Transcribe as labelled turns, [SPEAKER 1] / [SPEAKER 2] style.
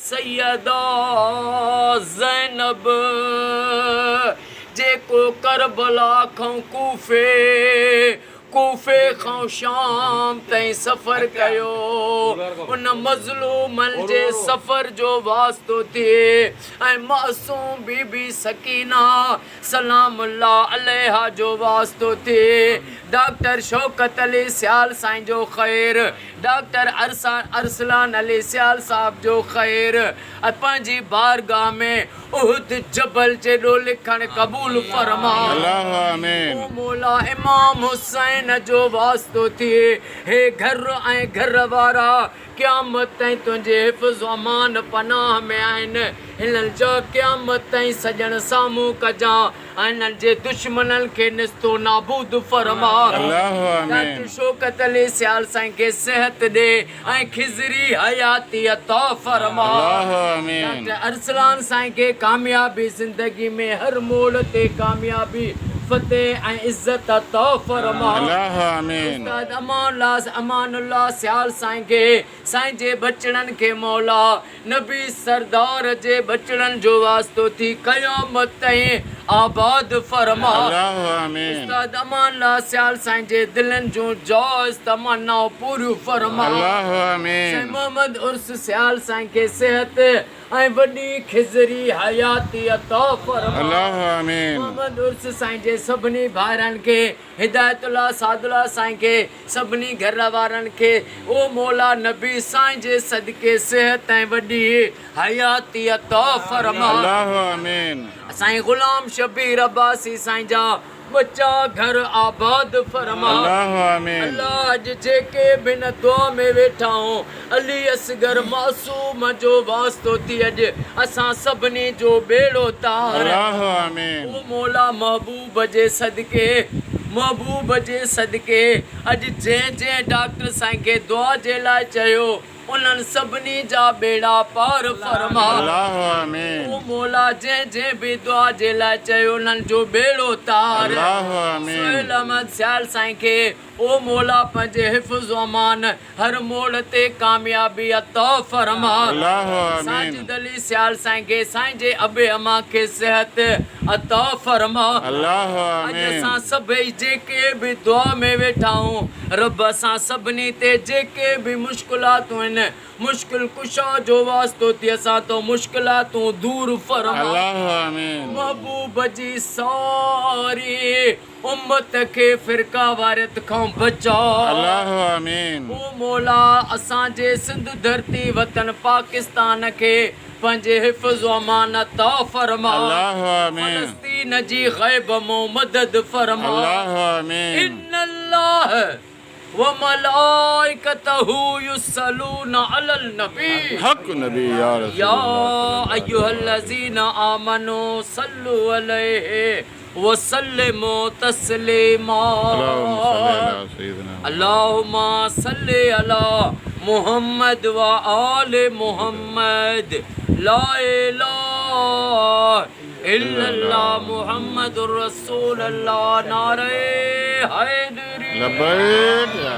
[SPEAKER 1] सैयदा ज़ैनब जेको करबला खां कूफे खां शाम ताईं सफ़र कयो उन मज़लूमन जे सफ़र जो वास्तो थिए ऐं मासूम बीबी सकीना सलामुल्लाह अलैहा जो वास्तो थिए डॉक्टर शौकत अली सियाल साईं जो ख़ैर डॉक्टर अरसलान अली सियाल साहब जो ख़ैर पंहिंजी बारगाह में उहद जबल जेॾो लिखण क़बूल फरमा
[SPEAKER 2] अल्लाह आमीन।
[SPEAKER 1] ओ मौला इमाम हुसैन जो वास्तो थिए हे घर ऐं घर वारा क़यामत ताईं तुंहिंजे हिफ़्ज़ अमान पनाह में आहिनि हिननि जा क़यामत ताईं सॼण साम्हूं कजां ऐं हिननि जे दुश्मननि खे निस्तो नाबूद फरमा
[SPEAKER 2] अल्लाह आमीन।
[SPEAKER 1] डॉक्टर शौकत अली सियाल साईं खे सिहत ॾे ऐं खिज़री हयाती अता फरमा
[SPEAKER 2] अल्लाह आमीन।
[SPEAKER 1] डॉक्टर अरसलान साईं खे कामयाबी ज़िंदगी में हर मोड़ ते कामयाबी फतेह ऐं इज़्ज़त अता फरमा
[SPEAKER 2] अल्लाह आमीन।
[SPEAKER 1] उस्ताद अमानुल्लाह सियाल साईं खे साईं जे बचड़नि खे मौला नबी सरदार जे बचड़नि जो वास्तो थी क़यामत ताईं आबाद फरमा
[SPEAKER 2] अल्लाह आमीन।
[SPEAKER 1] उस्ताद अमानुल्लाह सियाल साईं जे दिलनि जूं जॉइज़ तमन्नाऊं पूरियूं फरमा
[SPEAKER 2] अल्लाह आमीन।
[SPEAKER 1] साईं मोहम्मद उर्स सियाल साईं खे सिहत ऐं वॾी खिज़री हयाती अता फरमा
[SPEAKER 2] अल्लाह आमीन।
[SPEAKER 1] मोहम्मद उर्स साईं जे सभिनी भाइरनि खे हिदायतुल्लाह सादुल्लाह साईं खे सभिनी घर वारनि खे ओ मौला नबी साईं जे सदके सिहत ऐं वॾी हयाती अता फरमा
[SPEAKER 2] अल्लाह आमीन।
[SPEAKER 1] साईं ग़ुलाम शबीर अब्बासी साईं जा बच्चा घर आबाद फरमा
[SPEAKER 2] अल्लाह आमीन।
[SPEAKER 1] अल्लाह अॼु जेके बि न दुआ में वेठा आहियूं अली असगर मासूम जो वास्तो थी अॼु असां सभिनी जो बेड़ो तार
[SPEAKER 2] अल्लाह आमीन।
[SPEAKER 1] ओ मौला महबूब जे सदके अॼु जंहिं डॉक्टर साईं खे दुआ जे लाइ चयो उन्हनि सभिनी जा बेड़ा पार फरमा
[SPEAKER 2] अल्लाह आमीन।
[SPEAKER 1] ओ मौला जंहिं बि दुआ जे लाइ चयो उन्हनि जो बेड़ो तार
[SPEAKER 2] अल्लाह आमीन।
[SPEAKER 1] सुहेल अहमद सियाल साईं खे ओ मौला पंहिंजे हिफ़्ज़ अमान हर मोड़ ते कामयाबी अता फरमा
[SPEAKER 2] अल्लाह आमीन।
[SPEAKER 1] साजिद अली सियाल साईं खे साईं जे अबे अमा खे सिहत अता फरमा
[SPEAKER 2] अल्लाह
[SPEAKER 1] अॼु
[SPEAKER 2] आमीन।
[SPEAKER 1] असां सभई जेके बि दुआ में वेठा आहियूं रब असां सभिनी ते जेके बि मुश्किलातूं आहिनि मुश्किल कुशा जो वास्तो थी असां तो मुश्किलातूं दूर फरमा
[SPEAKER 2] अल्लाह आमीन।
[SPEAKER 1] महबूब जी सारी उम्मत खे फ़िरका वारियत खां बचा
[SPEAKER 2] अल्लाह आमीन।
[SPEAKER 1] ओ मौला असांजे सिंध धरती वतन पाकिस्तान खे पंहिंजे हिफ़्ज़ अमान अता फरमा
[SPEAKER 2] अल्लाह आमीन।
[SPEAKER 1] फ़लस्तीन जी ग़ैब मो मदद फरमा
[SPEAKER 2] अल्लाह आमीन।
[SPEAKER 1] इन्नल्लाह व मलाइकतहु युसल्लूना अलल नबी
[SPEAKER 2] हक नबी या रसूल
[SPEAKER 1] या
[SPEAKER 2] अल्लाह।
[SPEAKER 1] अय्युहल्लज़ीना आमनू सल्लु अलैहि व सल्लिमू तस्लीमा अल्लाहुम्मा सल्लि अला मुहम्मद व आले मुहम्मद ला इलाहा इल्लल्लाह मुहम्मदुर रसूलुल्लाह नारे हैदरी
[SPEAKER 2] लब्बैक या